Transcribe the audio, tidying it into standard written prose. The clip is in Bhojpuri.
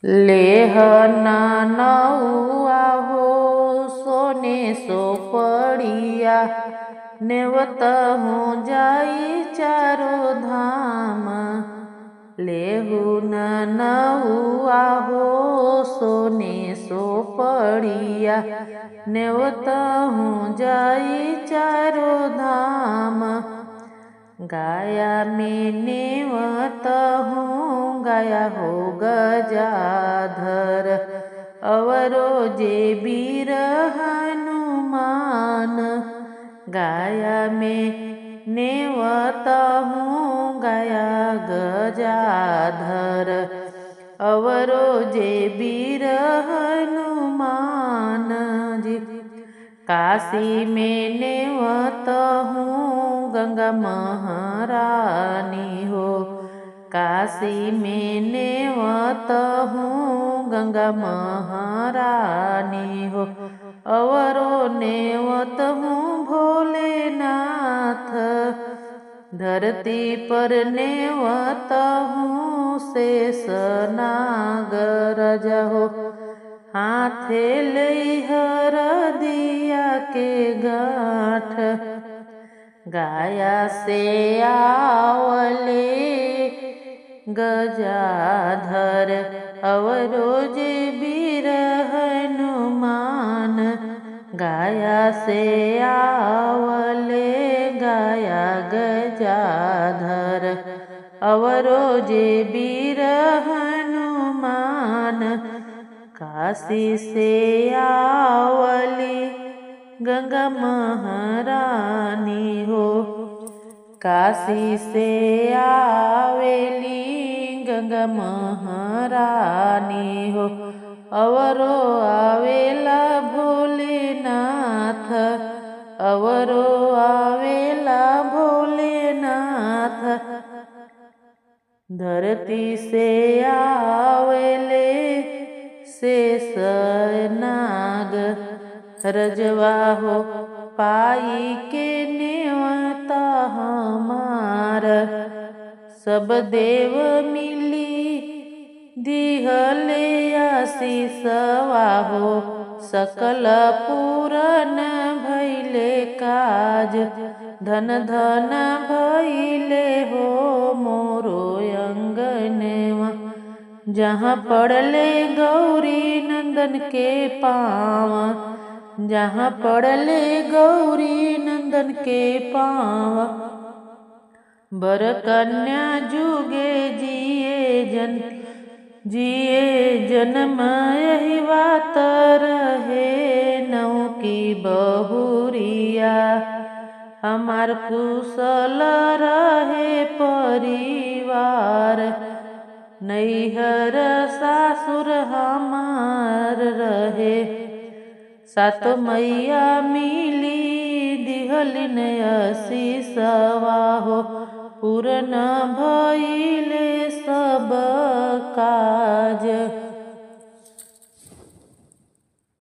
लेह नानौआ हो सोने सो पड़िया, नेवत हूँ जाई चारो धाम। लेहु नानौआ हो सोने सो पड़िया, नेवत हूँ जाई चारो धाम। गाया में नेवत हूँ गाया हो गजाधर, अवरो जे वीर हनुमान। गाया में नेवत हूँ गाया गजाधर, अवरो जे वीर हनुमान जी। काशी में नेवत हूँ गंगा महारानी हो, काशी में नेवत हूँ गंगा महारानी हो। अवरो नेवत हूँ भोलेनाथ, धरती पर नेवत हूँ शेष नागराज हो। हाथे लैहर दिया के गाँठ, गाया से आवले गजाधर, अवरो जे वीर हनुमान। गाया से आवले गाया गजाधर, अवरो जे वीर हनुमान। काशी से आवली गंगा महारानी हो, काशी से आवेली गंगा महारानी हो। अवरो आवेला भोलेनाथ, अवरो आवेला भोलेनाथ। धरती से आवेले शेष नाग, रजवा हो पाई के नेवता हमार। सब देव मिली दिहले आशीषवा हो, सकल पूरन भैले काज। धन धन भैले हो मोरो अंगनवा, जहाँ पड़ले गौरी नंदन के पाँव, जहाँ पड़ले गौरी नंदन के पाँव। बर कन्या जुगे जिए जन्म यही बात रहे। नौ की बहुरिया हमार कुशल रहे परिवार। नैहर सासुर हमार रहे, सात मैया मिली दिहलिन आशीषवा हो। पूर्ण भइले सब काज।